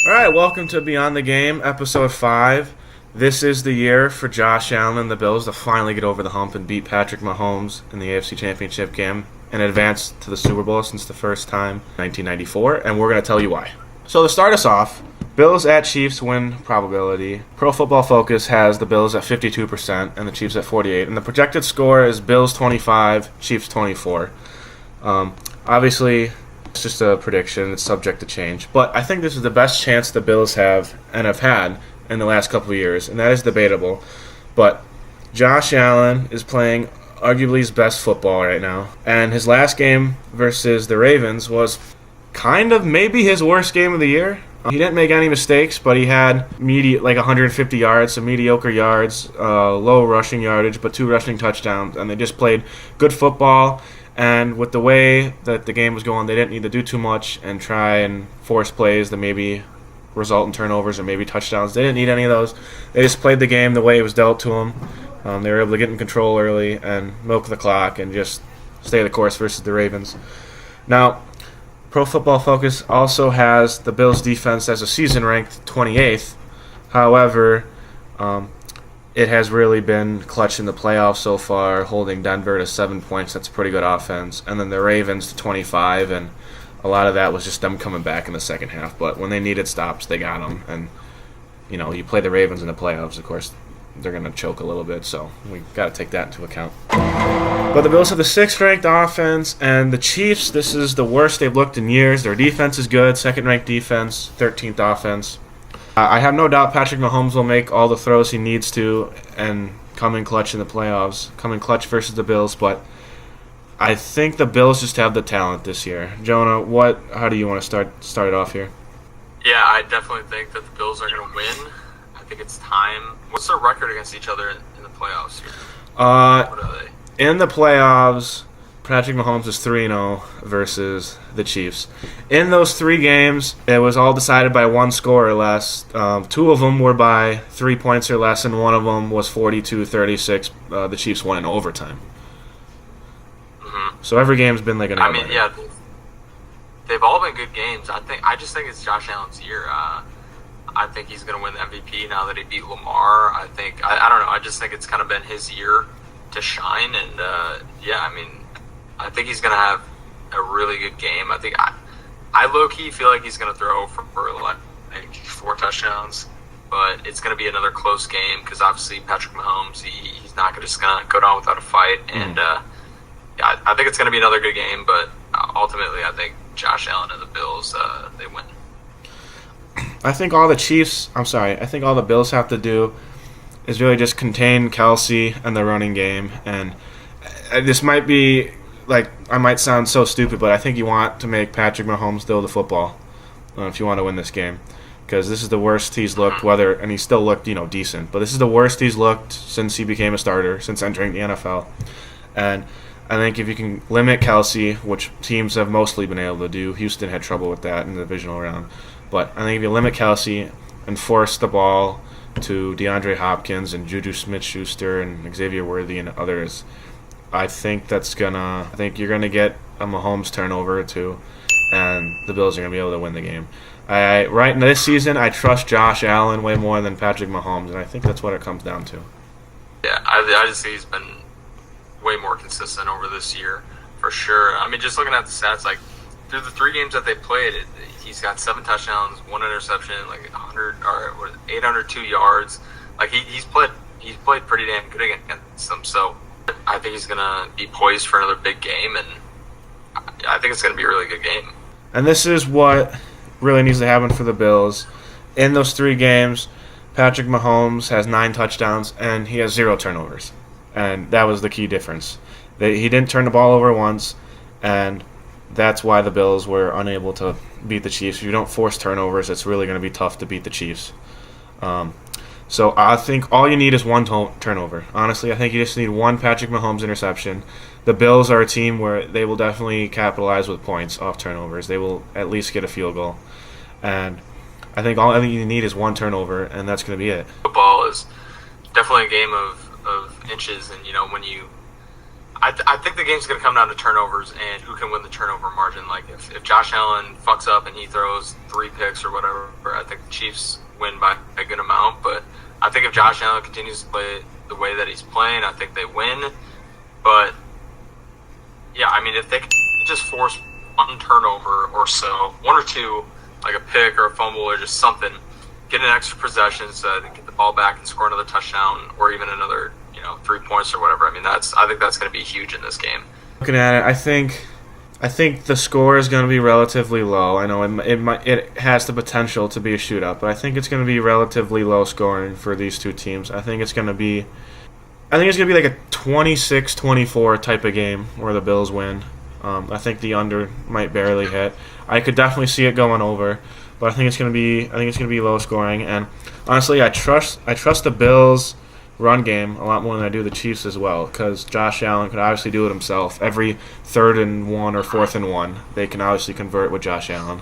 All right, welcome to Beyond the Game, Episode 5. This is the year for Josh Allen and the Bills to finally get over the hump and beat Patrick Mahomes in the AFC Championship game and advance to the Super Bowl since the first time, 1994, and we're going to tell you why. So to start us off, Bills at Chiefs win probability. Pro Football Focus has the Bills at 52% and the Chiefs at 48%, and the projected score is Bills 25, Chiefs 24. Obviously, it's just a prediction. It's subject to change. But I think this is the best chance the Bills have and have had in the last couple of years, and that is debatable. But Josh Allen is playing arguably his best football right now. And his last game versus the Ravens was kind of maybe his worst game of the year. He didn't make any mistakes, but he had like 150 yards, some mediocre yards, low rushing yardage, but 2 rushing touchdowns. And they just played good football. And with the way that the game was going, they didn't need to do too much and try and force plays that maybe result in turnovers or maybe touchdowns. They didn't need any of those. They just played the game the way it was dealt to them. They were able to get in control early and milk the clock and just stay the course versus the Ravens. Now, Pro Football Focus also has the Bills' defense as a season ranked 28th. However, it has really been clutch in the playoffs so far, holding Denver to 7 points. That's a pretty good offense. And then the Ravens to 25, and a lot of that was just them coming back in the second half. But when they needed stops, they got them. And, you play the Ravens in the playoffs, of course, they're going to choke a little bit. So we got to take that into account. But the Bills have the 6th-ranked offense, and the Chiefs, this is the worst they've looked in years. Their defense is good, 2nd-ranked defense, 13th offense. I have no doubt Patrick Mahomes will make all the throws he needs to and come in clutch in the playoffs, come in clutch versus the Bills, but I think the Bills just have the talent this year. Jonah, how do you want to start it off here? Yeah, I definitely think that the Bills are going to win. I think it's time. What's their record against each other in the playoffs here? What are they? In the playoffs, Patrick Mahomes is 3-0 versus the Chiefs. In those 3 games, it was all decided by 1 score or less. 2 of them were by 3 points or less, and 1 of them was 42-36. The Chiefs won in overtime. Mm-hmm. So every game's been like an I mean, yeah, they've all been good games. I just think it's Josh Allen's year. I think he's going to win the MVP now that he beat Lamar. I don't know. I just think it's kind of been his year to shine, and I think he's going to have a really good game. I low-key feel like he's going to throw for like 4 touchdowns, but it's going to be another close game because obviously Patrick Mahomes, he's not just going to go down without a fight. And I think it's going to be another good game, but ultimately I think Josh Allen and the Bills, they win. I think all the Bills have to do is really just contain Kelsey and the running game. And this might be, I might sound so stupid, but I think you want to make Patrick Mahomes throw the football if you want to win this game. Because this is the worst he's looked, and he still looked, decent. But this is the worst he's looked since he became a starter, since entering the NFL. And I think if you can limit Kelsey, which teams have mostly been able to do, Houston had trouble with that in the divisional round. But I think if you limit Kelsey and force the ball to DeAndre Hopkins and Juju Smith-Schuster and Xavier Worthy and others, I think you're gonna get a Mahomes turnover or 2, and the Bills are gonna be able to win the game. Right this season, I trust Josh Allen way more than Patrick Mahomes, and I think that's what it comes down to. Yeah, I just think he's been way more consistent over this year, for sure. I mean, just looking at the stats, through the 3 games that they played, he's got 7 touchdowns, 1 interception, 802 yards. He's played pretty damn good against them. So I think he's gonna be poised for another big game, and I think it's gonna be a really good game. And this is what really needs to happen for the Bills. In those 3 games, Patrick Mahomes has 9 touchdowns and he has 0 turnovers, and that was the key difference. He didn't turn the ball over once, and that's why the Bills were unable to beat the Chiefs. If you don't force turnovers, it's really going to be tough to beat the Chiefs. So I think all you need is 1 turnover. Honestly, I think you just need 1 Patrick Mahomes interception. The Bills are a team where they will definitely capitalize with points off turnovers. They will at least get a field goal. And I think all you need is 1 turnover, and that's going to be it. Football is definitely a game of inches, and when you I think the game's going to come down to turnovers and who can win the turnover margin. Like, if Josh Allen fucks up and he throws 3 picks or whatever, I think the Chiefs win by a good amount. But I think if Josh Allen continues to play the way that he's playing, I think they win. But, yeah, I mean, if they can just force one turnover or so, 1 or 2, like a pick or a fumble or just something, get an extra possession so they get the ball back and score another touchdown or even another 3 points or whatever. I mean, I think that's going to be huge in this game. Looking at it, I think the score is going to be relatively low. I know it has the potential to be a shootout, but I think it's going to be relatively low scoring for these two teams. I think it's going to be like a 26-24 type of game where the Bills win. I think the under might barely hit. I could definitely see it going over, but I think it's going to be low scoring. And honestly, I trust the Bills run game a lot more than I do the Chiefs as well, because Josh Allen could obviously do it himself. Every 3rd and 1 or 4th and 1, they can obviously convert with Josh Allen.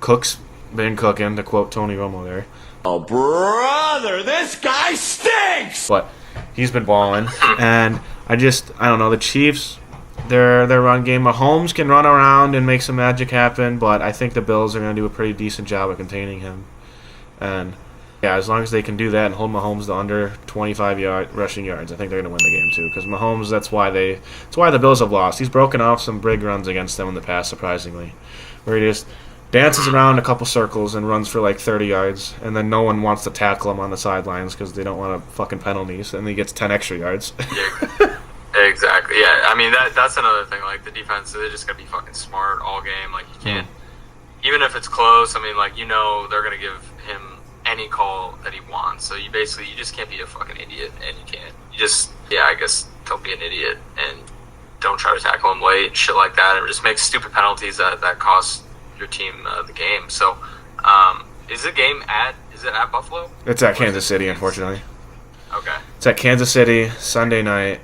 Cook's been cooking, to quote Tony Romo there. Oh, brother, this guy stinks! But he's been balling, and I don't know, the Chiefs, their run game, Mahomes can run around and make some magic happen, but I think the Bills are going to do a pretty decent job of containing him. And yeah, as long as they can do that and hold Mahomes to under 25 rushing yards, I think they're going to win the game too. Because Mahomes, that's why the Bills have lost. He's broken off some big runs against them in the past, surprisingly, where he just dances around a couple circles and runs for like 30 yards, and then no one wants to tackle him on the sidelines because they don't want fucking penalties, and he gets 10 extra yards. Yeah, exactly. Yeah, I mean that's another thing. Like, the defense, they're just going to be fucking smart all game. Like, you can't, even if it's close. I mean, like, they're going to give him any call that he wants. So you just can't be a fucking idiot, and I guess don't be an idiot and don't try to tackle him late and shit like that, and just make stupid penalties that cost your team the game. So is it at Buffalo? It's at Kansas City, unfortunately. Okay. It's at Kansas City, Sunday night.